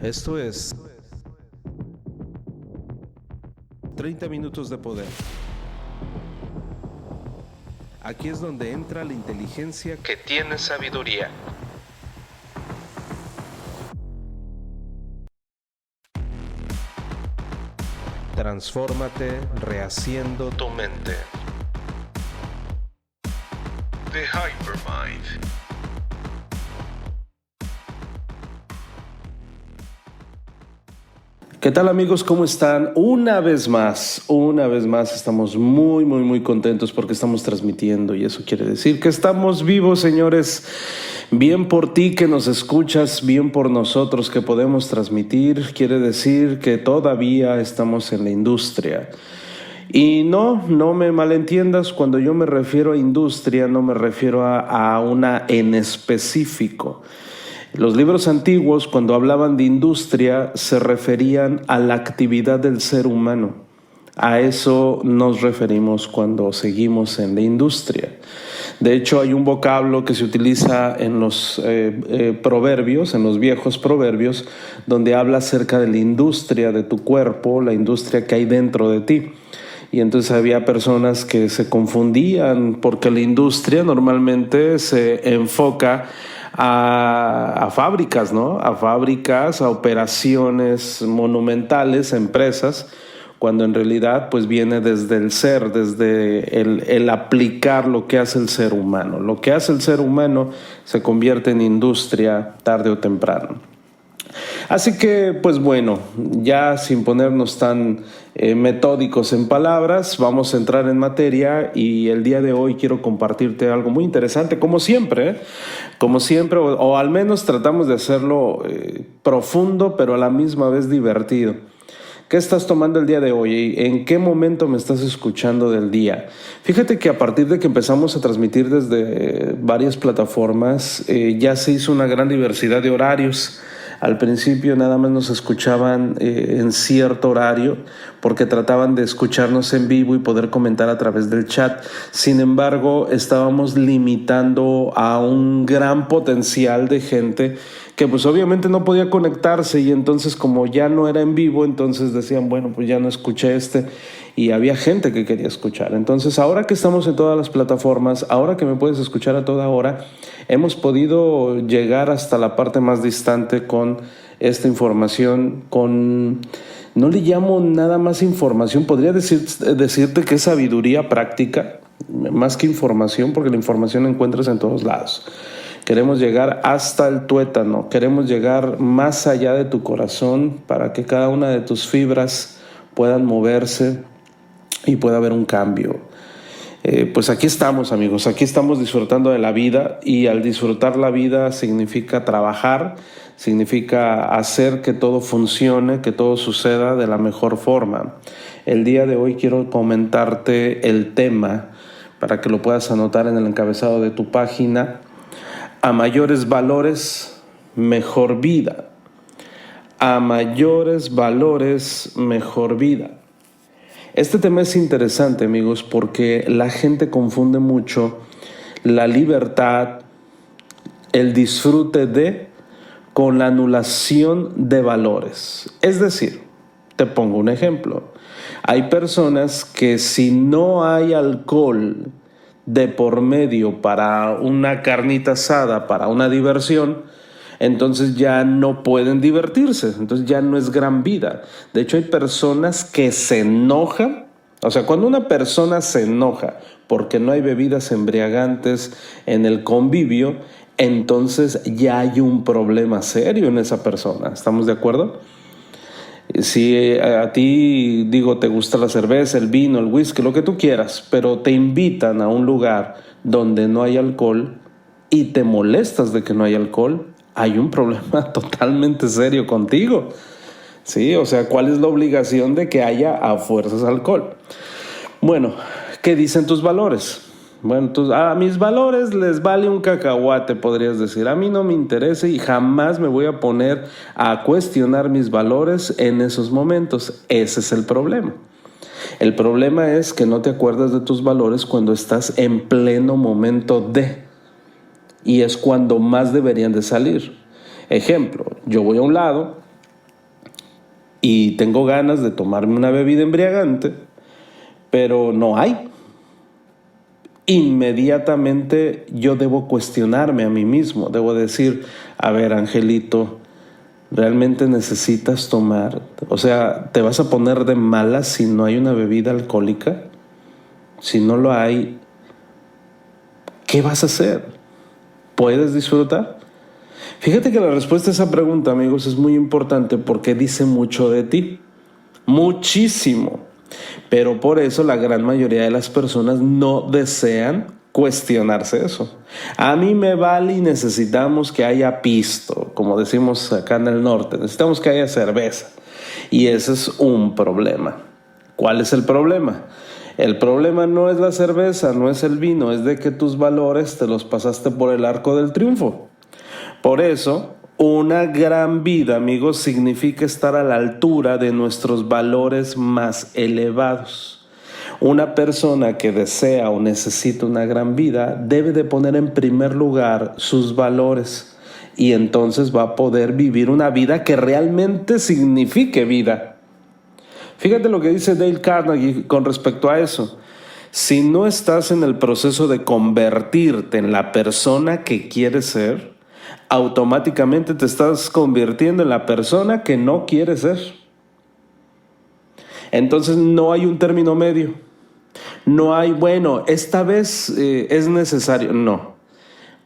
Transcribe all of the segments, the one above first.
Esto es 30 minutos de poder. Aquí es donde entra la inteligencia que tiene sabiduría. Transfórmate rehaciendo tu mente. The Hypermind. ¿Qué tal, amigos? ¿Cómo están? Una vez más estamos muy contentos porque estamos transmitiendo y eso quiere decir que estamos vivos, señores. Bien por ti que nos escuchas, bien por nosotros que podemos transmitir. Quiere decir que todavía estamos en la industria. Y no me malentiendas, cuando yo me refiero a industria no me refiero a una en específico. Los libros antiguos, cuando hablaban de industria, se referían a la actividad del ser humano. A eso nos referimos cuando seguimos en la industria. De hecho, hay un vocablo que se utiliza en los proverbios, en los viejos proverbios, donde habla acerca de la industria de tu cuerpo, la industria que hay dentro de ti. Y entonces había personas que se confundían porque la industria normalmente se enfoca a fábricas, ¿no? A fábricas, a operaciones monumentales, a empresas, cuando en realidad pues viene desde el ser, desde el aplicar lo que hace el ser humano. Lo que hace el ser humano se convierte en industria tarde o temprano. Así que, pues bueno, ya sin ponernos tan metódicos en palabras, vamos a entrar en materia y el día de hoy quiero compartirte algo muy interesante, como siempre, o al menos tratamos de hacerlo profundo, pero a la misma vez divertido. ¿Qué estás tomando el día de hoy? ¿En qué momento me estás escuchando del día? Fíjate que a partir de que empezamos a transmitir desde varias plataformas, ya se hizo una gran diversidad de horarios. Al principio nada más nos escuchaban en cierto horario porque trataban de escucharnos en vivo y poder comentar a través del chat. Sin embargo, estábamos limitando a un gran potencial de gente que pues obviamente no podía conectarse, y entonces como ya no era en vivo, entonces decían, bueno, pues ya no escuché y había gente que quería escuchar. Entonces ahora que estamos en todas las plataformas, ahora que me puedes escuchar a toda hora, hemos podido llegar hasta la parte más distante con esta información, no le llamo nada más información, podría decirte que es sabiduría práctica, más que información, porque la información la encuentras en todos lados. Queremos llegar hasta el tuétano, queremos llegar más allá de tu corazón para que cada una de tus fibras puedan moverse y pueda haber un cambio. Pues aquí estamos, amigos, aquí estamos disfrutando de la vida, y al disfrutar la vida significa trabajar, significa hacer que todo funcione, que todo suceda de la mejor forma. El día de hoy quiero comentarte el tema para que lo puedas anotar en el encabezado de tu página. A mayores valores, mejor vida. A mayores valores, mejor vida. Este tema es interesante, amigos, porque la gente confunde mucho la libertad, el disfrute con la anulación de valores. Es decir, te pongo un ejemplo. Hay personas que si no hay alcohol de por medio para una carnita asada, para una diversión, entonces ya no pueden divertirse, entonces ya no es gran vida. De hecho, hay personas que se enojan. O sea, cuando una persona se enoja porque no hay bebidas embriagantes en el convivio, entonces ya hay un problema serio en esa persona. ¿Estamos de acuerdo? Si a ti, te gusta la cerveza, el vino, el whisky, lo que tú quieras, pero te invitan a un lugar donde no hay alcohol y te molestas de que no hay alcohol, hay un problema totalmente serio contigo. Sí, o sea, ¿cuál es la obligación de que haya a fuerzas alcohol? Bueno, ¿qué dicen tus valores? Bueno, entonces, a mis valores les vale un cacahuate, podrías decir. A mí no me interesa y jamás me voy a poner a cuestionar mis valores en esos momentos. Ese es el problema. El problema es que no te acuerdas de tus valores cuando estás en pleno momento y es cuando más deberían de salir. Ejemplo, yo voy a un lado y tengo ganas de tomarme una bebida embriagante, pero no hay. Inmediatamente yo debo cuestionarme a mí mismo, debo decir, a ver, Angelito, ¿realmente necesitas tomar? O sea, ¿te vas a poner de malas si no hay una bebida alcohólica? Si no lo hay, ¿qué vas a hacer? ¿Puedes disfrutar? Fíjate que la respuesta a esa pregunta, amigos, es muy importante porque dice mucho de ti, muchísimo. Pero por eso la gran mayoría de las personas no desean cuestionarse eso. A mí me vale y necesitamos que haya pisto, como decimos acá en el norte, necesitamos que haya cerveza. Y ese es un problema. ¿Cuál es el problema? El problema no es la cerveza, no es el vino, es de que tus valores te los pasaste por el arco del triunfo. Por eso, una gran vida, amigos, significa estar a la altura de nuestros valores más elevados. Una persona que desea o necesita una gran vida debe de poner en primer lugar sus valores y entonces va a poder vivir una vida que realmente signifique vida. Fíjate lo que dice Dale Carnegie con respecto a eso. Si no estás en el proceso de convertirte en la persona que quieres ser, automáticamente te estás convirtiendo en la persona que no quieres ser. Entonces no hay un término medio. No hay, bueno, esta vez es necesario. No.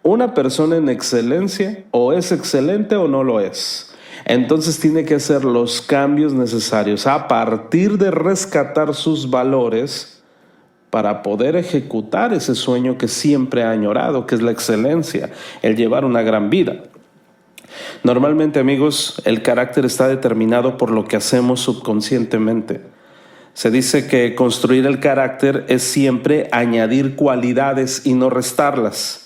Una persona en excelencia o es excelente o no lo es. Entonces tiene que hacer los cambios necesarios a partir de rescatar sus valores para poder ejecutar ese sueño que siempre ha añorado, que es la excelencia, el llevar una gran vida. Normalmente, amigos, el carácter está determinado por lo que hacemos subconscientemente. Se dice que construir el carácter es siempre añadir cualidades y no restarlas.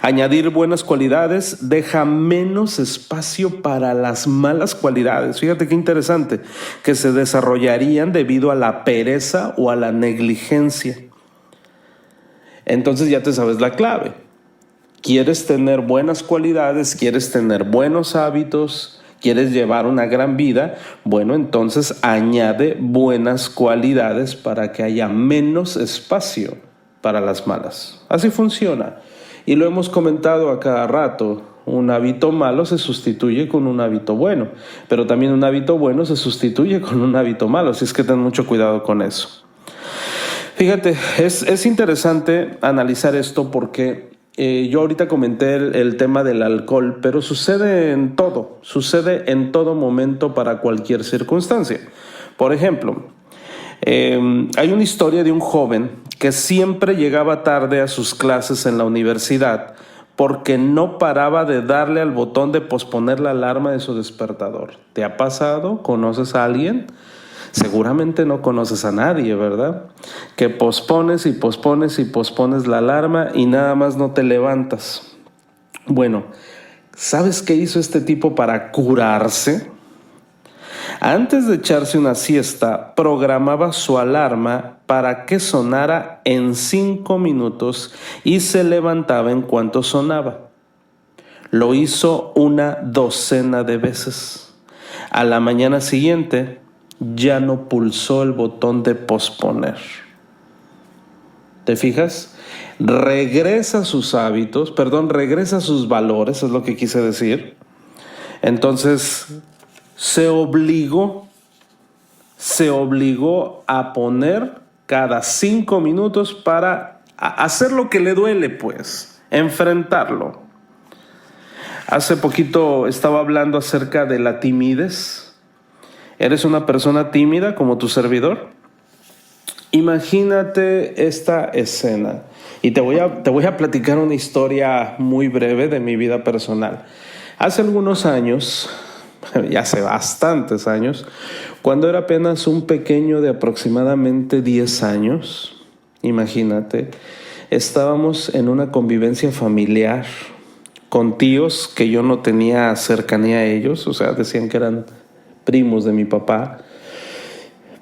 Añadir buenas cualidades deja menos espacio para las malas cualidades. Fíjate qué interesante, que se desarrollarían debido a la pereza o a la negligencia. Entonces ya te sabes la clave. ¿Quieres tener buenas cualidades? ¿Quieres tener buenos hábitos? ¿Quieres llevar una gran vida? Bueno, entonces añade buenas cualidades para que haya menos espacio para las malas. Así funciona. Y lo hemos comentado a cada rato. Un hábito malo se sustituye con un hábito bueno, pero también un hábito bueno se sustituye con un hábito malo, así es que ten mucho cuidado con eso. Fíjate, es interesante analizar esto porque yo ahorita comenté el tema del alcohol, pero sucede en todo momento para cualquier circunstancia. Por ejemplo, hay una historia de un joven que siempre llegaba tarde a sus clases en la universidad porque no paraba de darle al botón de posponer la alarma de su despertador. ¿Te ha pasado? ¿Conoces a alguien? Seguramente no conoces a nadie, ¿verdad? Que pospones y pospones y pospones la alarma y nada más no te levantas. Bueno, ¿sabes qué hizo este tipo para curarse? Antes de echarse una siesta, programaba su alarma para que sonara en 5 minutos y se levantaba en cuanto sonaba. Lo hizo una docena de veces. A la mañana siguiente ya no pulsó el botón de posponer. ¿Te fijas? Regresa a sus valores, es lo que quise decir. Entonces se obligó a poner cada 5 minutos para hacer lo que le duele, pues, enfrentarlo. Hace poquito estaba hablando acerca de la timidez. ¿Eres una persona tímida como tu servidor? Imagínate esta escena y te voy a platicar una historia muy breve de mi vida personal. Hace algunos años, ya hace bastantes años, cuando era apenas un pequeño de aproximadamente 10 años, imagínate, estábamos en una convivencia familiar con tíos que yo no tenía cercanía a ellos, o sea, decían que eran primos de mi papá,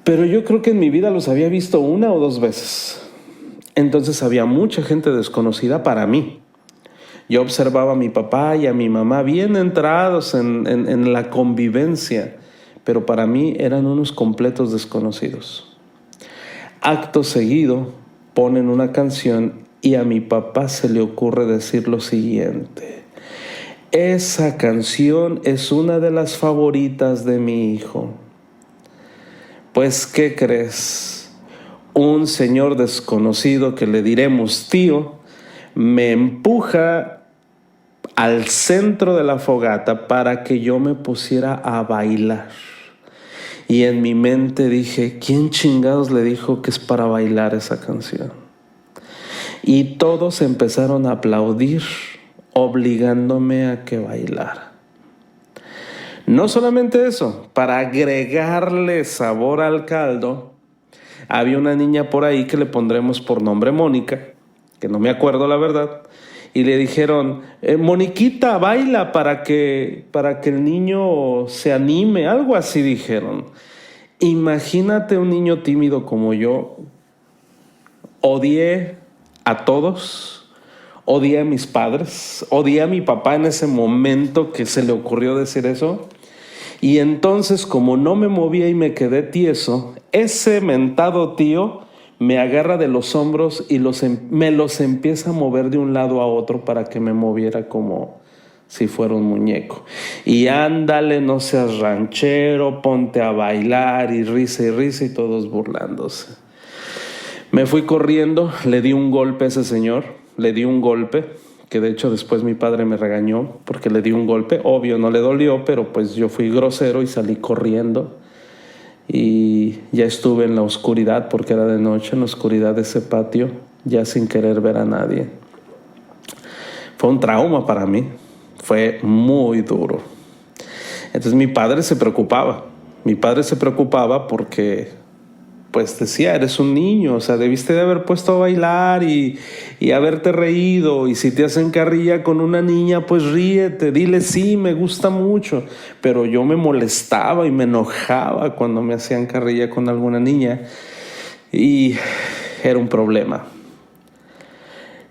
pero yo creo que en mi vida los había visto 1 o 2 veces. Entonces había mucha gente desconocida para mí. Yo observaba a mi papá y a mi mamá bien entrados en la convivencia, pero para mí eran unos completos desconocidos. Acto seguido ponen una canción y a mi papá se le ocurre decir lo siguiente: esa canción es una de las favoritas de mi hijo. Pues, ¿qué crees? Un señor desconocido, que le diremos tío, me empuja al centro de la fogata para que yo me pusiera a bailar. Y en mi mente dije, ¿quién chingados le dijo que es para bailar esa canción? Y todos empezaron a aplaudir, obligándome a que bailara. No solamente eso, para agregarle sabor al caldo, había una niña por ahí que le pondremos por nombre Mónica, que no me acuerdo la verdad, y le dijeron, Moniquita, baila para que el niño se anime, algo así dijeron. Imagínate un niño tímido como yo. Odié a todos, odié a mis padres, odié a mi papá en ese momento que se le ocurrió decir eso. Y entonces, como no me movía y me quedé tieso, ese mentado tío me agarra de los hombros y me los empieza a mover de un lado a otro para que me moviera como si fuera un muñeco. Y ándale, no seas ranchero, ponte a bailar, y risa y todos burlándose. Me fui corriendo, le di un golpe a ese señor, que de hecho después mi padre me regañó porque le di un golpe. Obvio, no le dolió, pero pues yo fui grosero y salí corriendo. Y ya estuve en la oscuridad, porque era de noche, en la oscuridad de ese patio, ya sin querer ver a nadie. Fue un trauma para mí, fue muy duro. Entonces mi padre se preocupaba porque pues decía, eres un niño, o sea, debiste de haber puesto a bailar y haberte reído. Y si te hacen carrilla con una niña, pues ríete, dile sí, me gusta mucho. Pero yo me molestaba y me enojaba cuando me hacían carrilla con alguna niña. Y era un problema.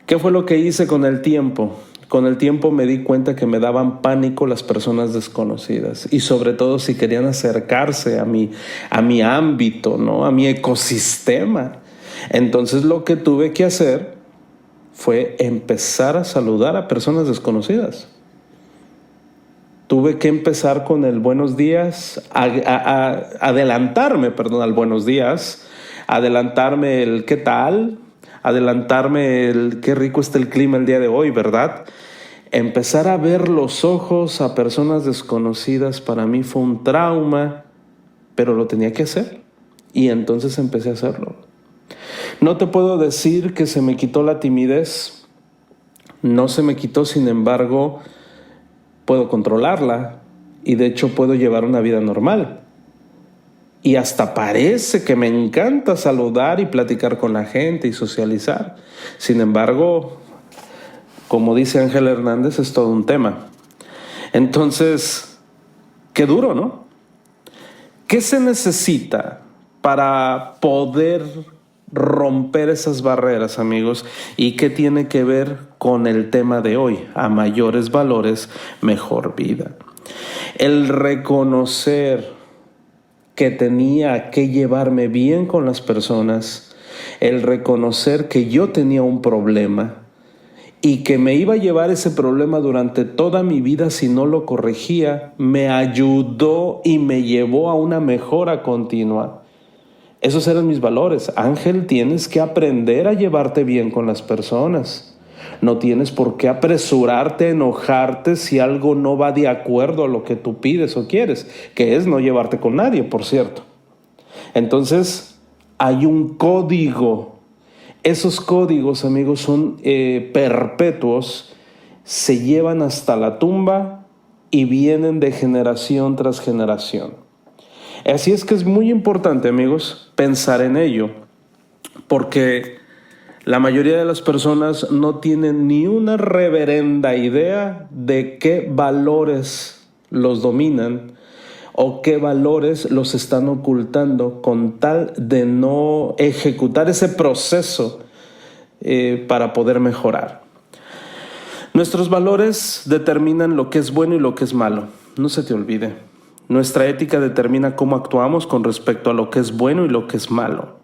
¿Qué fue lo que hice con el tiempo? Con el tiempo me di cuenta que me daban pánico las personas desconocidas, y sobre todo si querían acercarse a mi ámbito, ¿no? A mi ecosistema. Entonces lo que tuve que hacer fue empezar a saludar a personas desconocidas. Tuve que empezar con el buenos días, adelantarme al buenos días, adelantarme el qué tal, adelantarme el qué rico está el clima el día de hoy, ¿verdad? Empezar a ver los ojos a personas desconocidas para mí fue un trauma, pero lo tenía que hacer. Y entonces empecé a hacerlo. No te puedo decir que se me quitó la timidez. No se me quitó, sin embargo, puedo controlarla. Y de hecho puedo llevar una vida normal. Y hasta parece que me encanta saludar y platicar con la gente y socializar. Sin embargo, como dice Ángel Hernández, es todo un tema. Entonces, qué duro, ¿no? ¿Qué se necesita para poder romper esas barreras, amigos? ¿Y qué tiene que ver con el tema de hoy? A mayores valores, mejor vida. El reconocer que tenía que llevarme bien con las personas, el reconocer que yo tenía un problema y que me iba a llevar ese problema durante toda mi vida si no lo corregía, me ayudó y me llevó a una mejora continua. Esos eran mis valores. Ángel, tienes que aprender a llevarte bien con las personas. No tienes por qué apresurarte, enojarte si algo no va de acuerdo a lo que tú pides o quieres, que es no llevarte con nadie, por cierto. Entonces, hay un código. Esos códigos, amigos, son perpetuos, se llevan hasta la tumba y vienen de generación tras generación. Así es que es muy importante, amigos, pensar en ello, porque la mayoría de las personas no tienen ni una reverenda idea de qué valores los dominan o qué valores los están ocultando con tal de no ejecutar ese proceso para poder mejorar. Nuestros valores determinan lo que es bueno y lo que es malo. No se te olvide. Nuestra ética determina cómo actuamos con respecto a lo que es bueno y lo que es malo.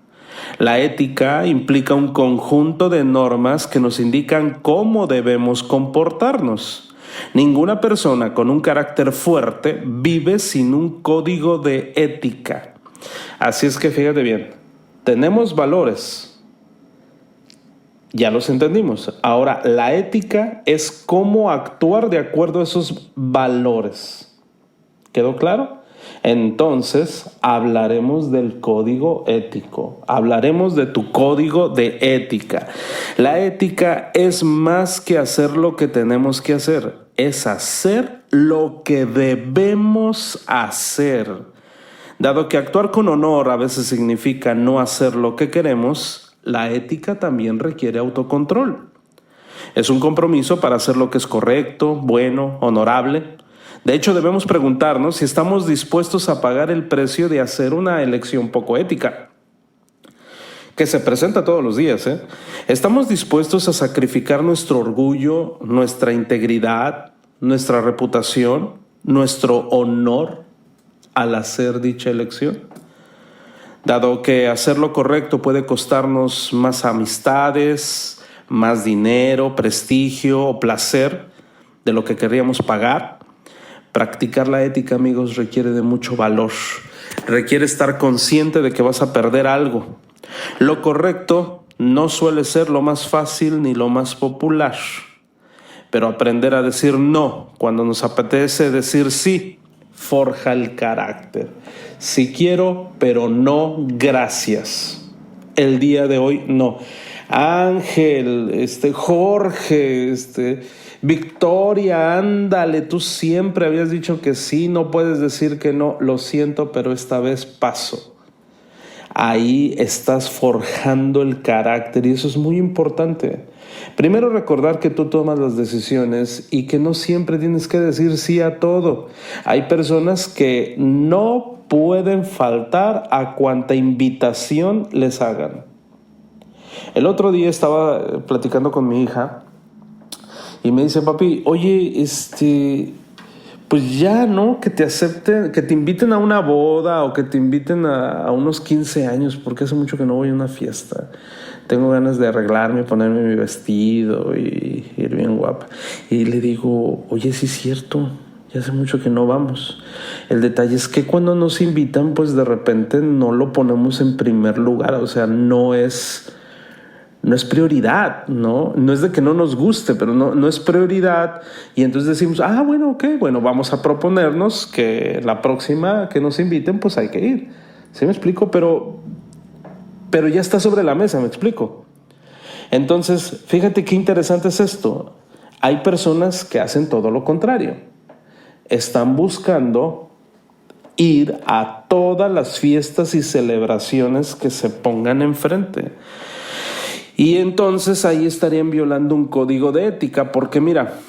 La ética implica un conjunto de normas que nos indican cómo debemos comportarnos. Ninguna persona con un carácter fuerte vive sin un código de ética. Así es que fíjate bien, tenemos valores, ya los entendimos. Ahora, la ética es cómo actuar de acuerdo a esos valores. ¿Quedó claro? Entonces, hablaremos del código ético. Hablaremos de tu código de ética. La ética es más que hacer lo que tenemos que hacer. Es hacer lo que debemos hacer. Dado que actuar con honor a veces significa no hacer lo que queremos, la ética también requiere autocontrol. Es un compromiso para hacer lo que es correcto, bueno, honorable. De hecho, debemos preguntarnos si estamos dispuestos a pagar el precio de hacer una elección poco ética, que se presenta todos los días. ¿Estamos dispuestos a sacrificar nuestro orgullo, nuestra integridad, nuestra reputación, nuestro honor al hacer dicha elección? Dado que hacer lo correcto puede costarnos más amistades, más dinero, prestigio o placer de lo que querríamos pagar, practicar la ética, amigos, requiere de mucho valor. Requiere estar consciente de que vas a perder algo. Lo correcto no suele ser lo más fácil ni lo más popular. Pero aprender a decir no cuando nos apetece decir sí forja el carácter. Sí quiero, pero no gracias. El día de hoy no. Ángel, Jorge, Victoria, ándale, tú siempre habías dicho que sí, no puedes decir que no, lo siento, pero esta vez paso. Ahí estás forjando el carácter y eso es muy importante. Primero, recordar que tú tomas las decisiones y que no siempre tienes que decir sí a todo. Hay personas que no pueden faltar a cuanta invitación les hagan. El otro día estaba platicando con mi hija y me dice, papi, oye, pues ya, ¿no? Que te acepten, que te inviten a una boda o que te inviten a unos 15 años, porque hace mucho que no voy a una fiesta. Tengo ganas de arreglarme, ponerme mi vestido y ir bien guapa. Y le digo, oye, sí es cierto, ya hace mucho que no vamos. El detalle es que cuando nos invitan, pues de repente no lo ponemos en primer lugar, o sea, no es prioridad, ¿no? No es de que no nos guste, pero no es prioridad. Y entonces decimos, bueno, ok, bueno, vamos a proponernos que la próxima que nos inviten, pues hay que ir. ¿Sí me explico? Pero ya está sobre la mesa, ¿me explico? Entonces, fíjate qué interesante es esto. Hay personas que hacen todo lo contrario. Están buscando ir a todas las fiestas y celebraciones que se pongan enfrente. Y entonces ahí estarían violando un código de ética, porque mira,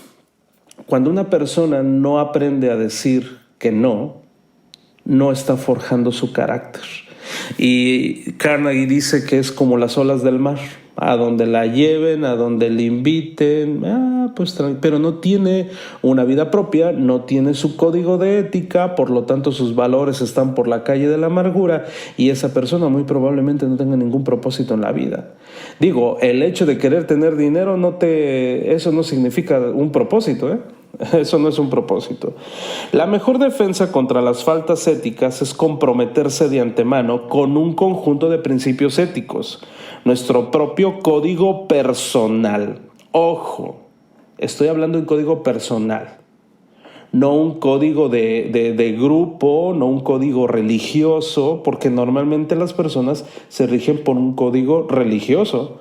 cuando una persona no aprende a decir que no está forjando su carácter. Y Carnegie dice que es como las olas del mar, a donde la lleven, a donde le inviten, pero no tiene una vida propia, no tiene su código de ética, por lo tanto sus valores están por la calle de la amargura y esa persona muy probablemente no tenga ningún propósito en la vida. Digo, el hecho de querer tener dinero eso no significa un propósito, Eso no es un propósito. La mejor defensa contra las faltas éticas es comprometerse de antemano con un conjunto de principios éticos, nuestro propio código personal. Ojo, estoy hablando de un código personal, no un código de grupo, no un código religioso, porque normalmente las personas se rigen por un código religioso.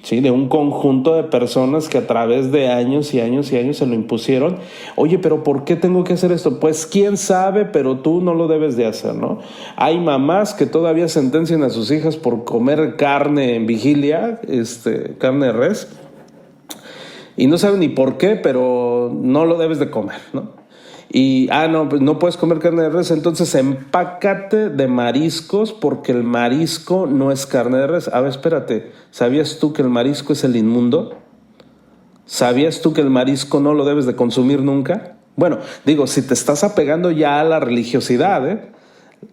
¿Sí? De un conjunto de personas que a través de años y años y años se lo impusieron. Oye, pero ¿por qué tengo que hacer esto? Pues quién sabe, pero tú no lo debes de hacer, ¿no? Hay mamás que todavía sentencian a sus hijas por comer carne en vigilia, carne de res, y no saben ni por qué, pero no lo debes de comer, ¿no? Y, no, pues no puedes comer carne de res, entonces empácate de mariscos porque el marisco no es carne de res. A ver, espérate, ¿sabías tú que el marisco es el inmundo? ¿Sabías tú que el marisco no lo debes de consumir nunca? Bueno, digo, si te estás apegando ya a la religiosidad, ¿eh?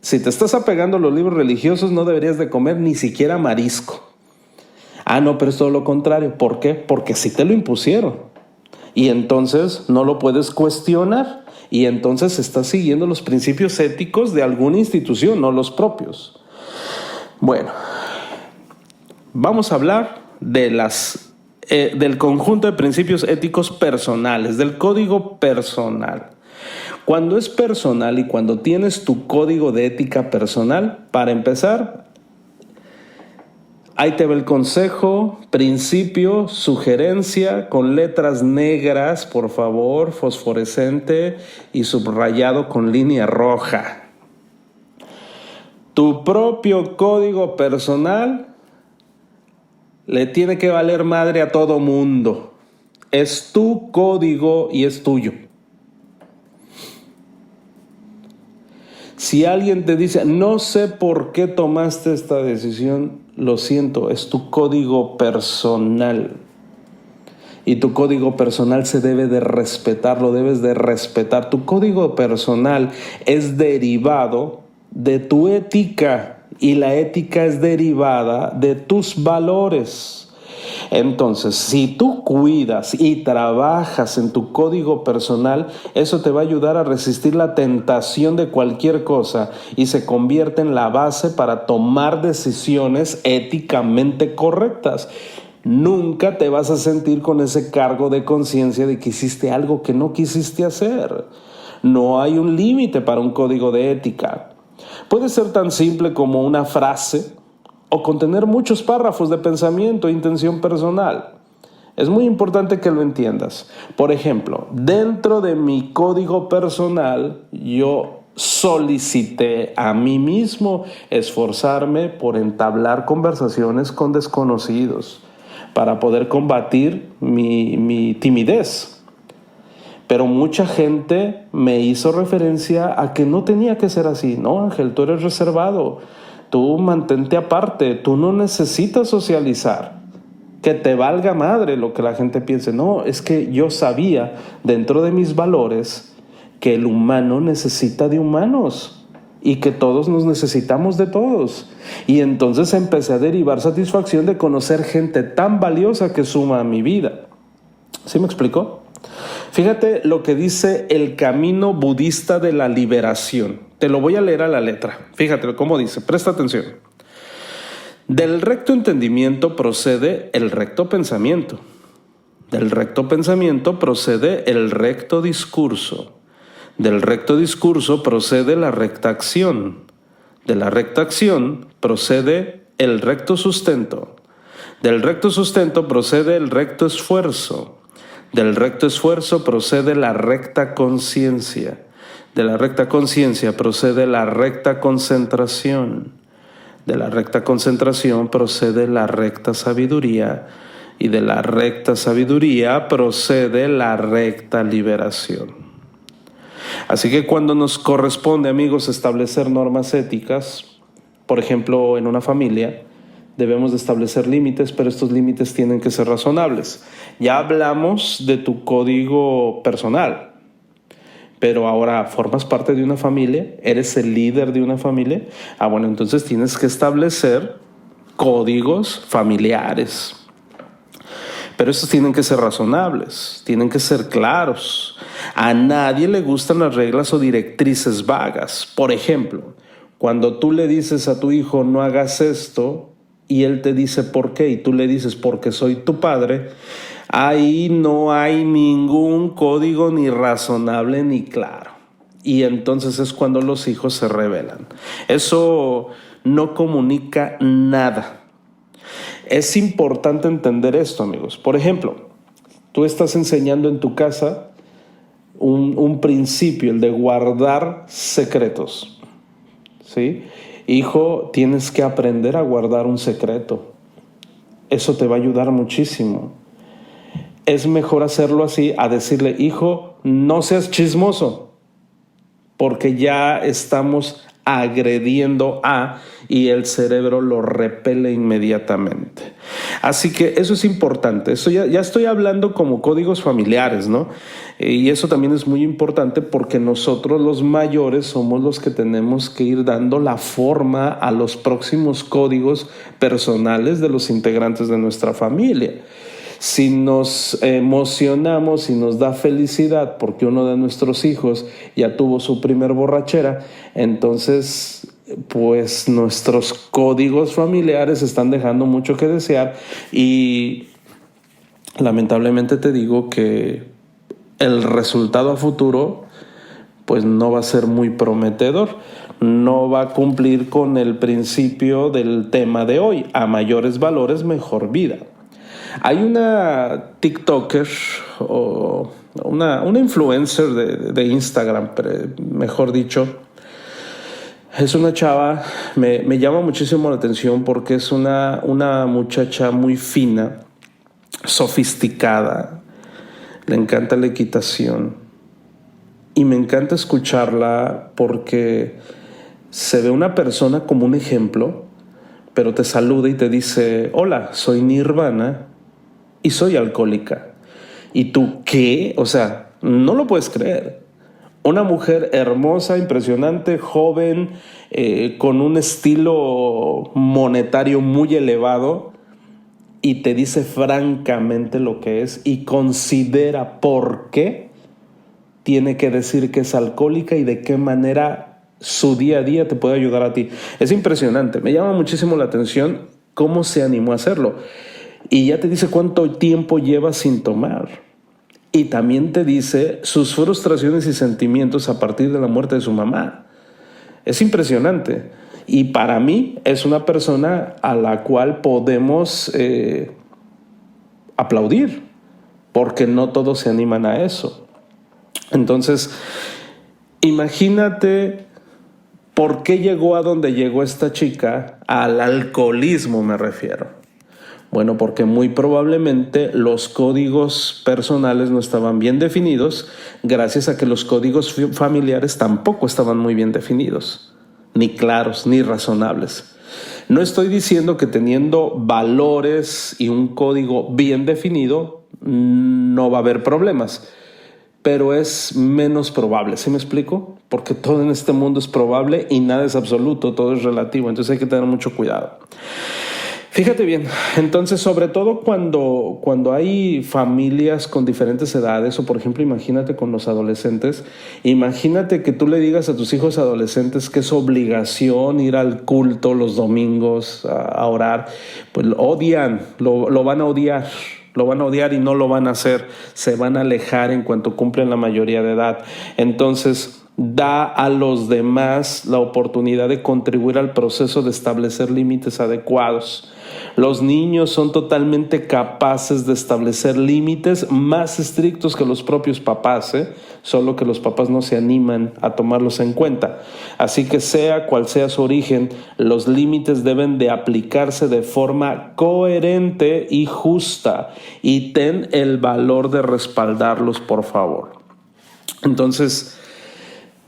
Si te estás apegando a los libros religiosos, no deberías de comer ni siquiera marisco. Ah, no, pero es todo lo contrario. ¿Por qué? Porque sí te lo impusieron. Y entonces no lo puedes cuestionar. Y entonces estás siguiendo los principios éticos de alguna institución, no los propios. Bueno, vamos a hablar de del conjunto de principios éticos personales, del código personal. Cuando es personal y cuando tienes tu código de ética personal, para empezar, ahí te va el consejo, principio, sugerencia, con letras negras, por favor, fosforescente y subrayado con línea roja. Tu propio código personal le tiene que valer madre a todo mundo. Es tu código y es tuyo. Si alguien te dice, no sé por qué tomaste esta decisión, lo siento, es tu código personal. Y tu código personal se debe de respetar, lo debes de respetar. Tu código personal es derivado de tu ética y la ética es derivada de tus valores. Entonces, si tú cuidas y trabajas en tu código personal, eso te va a ayudar a resistir la tentación de cualquier cosa y se convierte en la base para tomar decisiones éticamente correctas. Nunca te vas a sentir con ese cargo de conciencia de que hiciste algo que no quisiste hacer. No hay un límite para un código de ética. Puede ser tan simple como una frase o contener muchos párrafos de pensamiento e intención personal. Es muy importante que lo entiendas. Por ejemplo, dentro de mi código personal, yo solicité a mí mismo esforzarme por entablar conversaciones con desconocidos para poder combatir mi timidez. Pero mucha gente me hizo referencia a que no tenía que ser así. No, Ángel, tú eres reservado. Tú mantente aparte, tú no necesitas socializar. Que te valga madre lo que la gente piense. No, es que yo sabía dentro de mis valores que el humano necesita de humanos y que todos nos necesitamos de todos. Y entonces empecé a derivar satisfacción de conocer gente tan valiosa que suma a mi vida. ¿Sí me explico? Fíjate lo que dice el camino budista de la liberación. Te lo voy a leer a la letra. Fíjate cómo dice, presta atención. Del recto entendimiento procede el recto pensamiento. Del recto pensamiento procede el recto discurso. Del recto discurso procede la recta acción. De la recta acción procede el recto sustento. Del recto sustento procede el recto esfuerzo. Del recto esfuerzo procede la recta conciencia. De la recta conciencia procede la recta concentración. De la recta concentración procede la recta sabiduría. Y de la recta sabiduría procede la recta liberación. Así que cuando nos corresponde, amigos, establecer normas éticas, por ejemplo, en una familia, debemos de establecer límites, pero estos límites tienen que ser razonables. Ya hablamos de tu código personal, pero ahora formas parte de una familia, eres el líder de una familia. Bueno, entonces tienes que establecer códigos familiares. Pero estos tienen que ser razonables, tienen que ser claros. A nadie le gustan las reglas o directrices vagas. Por ejemplo, cuando tú le dices a tu hijo no hagas esto, y él te dice por qué, y tú le dices porque soy tu padre, ahí no hay ningún código ni razonable ni claro. Y entonces es cuando los hijos se rebelan. Eso no comunica nada. Es importante entender esto, amigos. Por ejemplo, tú estás enseñando en tu casa un principio, el de guardar secretos, ¿sí? Hijo, tienes que aprender a guardar un secreto. Eso te va a ayudar muchísimo. Es mejor hacerlo así a decirle, hijo, no seas chismoso, porque ya estamos agrediendo y el cerebro lo repele inmediatamente. Así que eso es importante. Eso ya estoy hablando como códigos familiares, ¿no? Y eso también es muy importante porque nosotros los mayores somos los que tenemos que ir dando la forma a los próximos códigos personales de los integrantes de nuestra familia. Si nos emocionamos y nos da felicidad porque uno de nuestros hijos ya tuvo su primer borrachera, entonces pues nuestros códigos familiares están dejando mucho que desear y lamentablemente te digo que el resultado a futuro pues no va a ser muy prometedor, no va a cumplir con el principio del tema de hoy: a mayores valores, mejor vida. Hay una TikToker o una influencer de Instagram, mejor dicho. Es una chava, me llama muchísimo la atención porque es una muchacha muy fina, sofisticada, le encanta la equitación y me encanta escucharla porque se ve una persona como un ejemplo, pero te saluda y te dice: hola, soy Nirvana y soy alcohólica. ¿Y tú qué? O sea, no lo puedes creer. Una mujer hermosa, impresionante, joven, con un estilo monetario muy elevado, y te dice francamente lo que es y considera por qué tiene que decir que es alcohólica y de qué manera su día a día te puede ayudar a ti. Es impresionante, me llama muchísimo la atención cómo se animó a hacerlo. Y ya te dice cuánto tiempo lleva sin tomar. Y también te dice sus frustraciones y sentimientos a partir de la muerte de su mamá. Es impresionante. Y para mí es una persona a la cual podemos aplaudir, porque no todos se animan a eso. Entonces, imagínate por qué llegó a donde llegó esta chica, al alcoholismo me refiero. Bueno, porque muy probablemente los códigos personales no estaban bien definidos, gracias a que los códigos familiares tampoco estaban muy bien definidos, ni claros, ni razonables. No estoy diciendo que teniendo valores y un código bien definido no va a haber problemas, pero es menos probable, ¿sí me explico? Porque todo en este mundo es probable y nada es absoluto, todo es relativo, entonces hay que tener mucho cuidado. Fíjate bien, entonces sobre todo cuando hay familias con diferentes edades, o por ejemplo imagínate con los adolescentes, imagínate que tú le digas a tus hijos adolescentes que es obligación ir al culto los domingos a orar, pues lo odian, lo van a odiar. Lo van a odiar y no lo van a hacer, se van a alejar en cuanto cumplen la mayoría de edad. Entonces, da a los demás la oportunidad de contribuir al proceso de establecer límites adecuados. Los niños son totalmente capaces de establecer límites más estrictos que los propios papás, solo que los papás no se animan a tomarlos en cuenta. Así que sea cual sea su origen, los límites deben de aplicarse de forma coherente y justa, y ten el valor de respaldarlos, por favor. Entonces,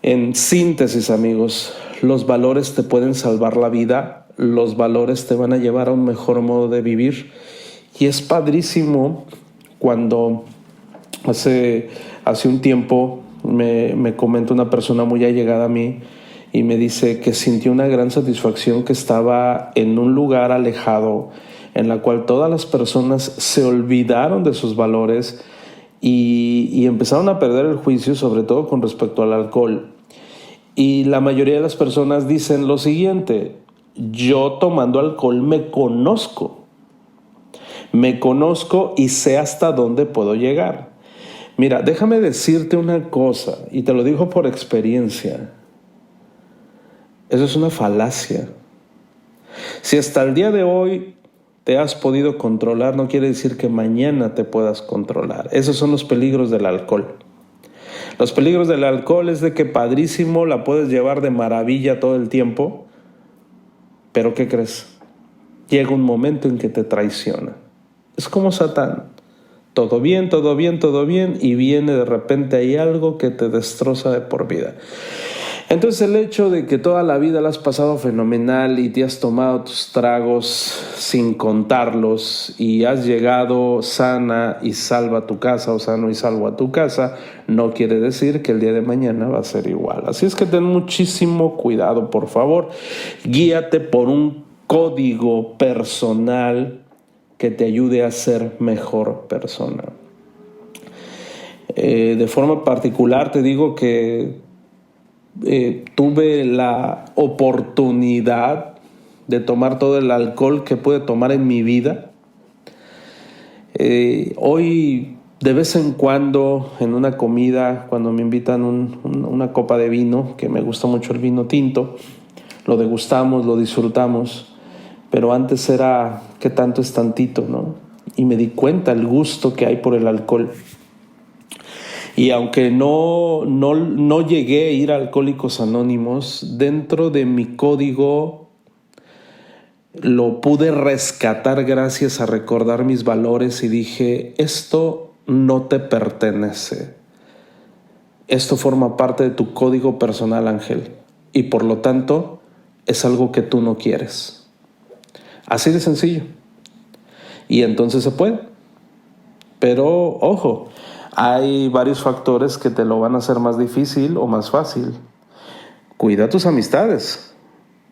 en síntesis, amigos, los valores te pueden salvar la vida. Los valores te van a llevar a un mejor modo de vivir. Y es padrísimo cuando hace un tiempo me comenta una persona muy allegada a mí y me dice que sintió una gran satisfacción, que estaba en un lugar alejado en la cual todas las personas se olvidaron de sus valores y empezaron a perder el juicio, sobre todo con respecto al alcohol. Y la mayoría de las personas dicen lo siguiente: yo tomando alcohol me conozco y sé hasta dónde puedo llegar. Mira, déjame decirte una cosa, y te lo digo por experiencia. Eso es una falacia. Si hasta el día de hoy te has podido controlar, no quiere decir que mañana te puedas controlar. Esos son los peligros del alcohol. Los peligros del alcohol es de que padrísimo, la puedes llevar de maravilla todo el tiempo, pero ¿qué crees? Llega un momento en que te traiciona. Es como Satán. Todo bien, y viene de repente ahí algo que te destroza de por vida. Entonces el hecho de que toda la vida la has pasado fenomenal y te has tomado tus tragos sin contarlos y has llegado sana y salva a tu casa o sano y salvo a tu casa, no quiere decir que el día de mañana va a ser igual. Así es que ten muchísimo cuidado, por favor. Guíate por un código personal que te ayude a ser mejor persona. De forma particular te digo que tuve la oportunidad de tomar todo el alcohol que pude tomar en mi vida. Hoy, de vez en cuando, en una comida, cuando me invitan una copa de vino, que me gusta mucho el vino tinto, lo degustamos, lo disfrutamos, pero antes era ¿qué tanto es tantito?, ¿no? Y me di cuenta el gusto que hay por el alcohol. Y aunque no llegué a ir a Alcohólicos Anónimos, dentro de mi código lo pude rescatar gracias a recordar mis valores y dije, esto no te pertenece. Esto forma parte de tu código personal, Ángel, y por lo tanto es algo que tú no quieres. Así de sencillo. Y entonces se puede. Pero, ojo, hay varios factores que te lo van a hacer más difícil o más fácil. Cuida tus amistades,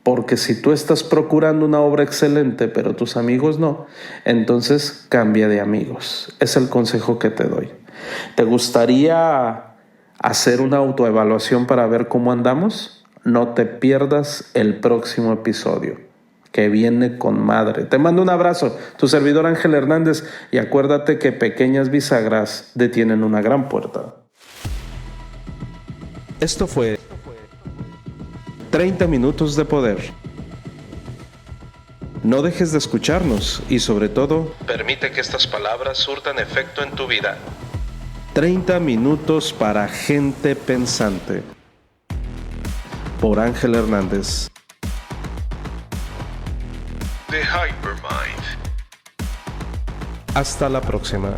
porque si tú estás procurando una obra excelente, pero tus amigos no, entonces cambia de amigos. Es el consejo que te doy. ¿Te gustaría hacer una autoevaluación para ver cómo andamos? No te pierdas el próximo episodio, que viene con madre. Te mando un abrazo, tu servidor Ángel Hernández, y acuérdate que pequeñas bisagras detienen una gran puerta. Esto fue 30 minutos de poder. No dejes de escucharnos y sobre todo, permite que estas palabras surtan efecto en tu vida. 30 minutos para gente pensante. Por Ángel Hernández. The Hypermind. Hasta la próxima.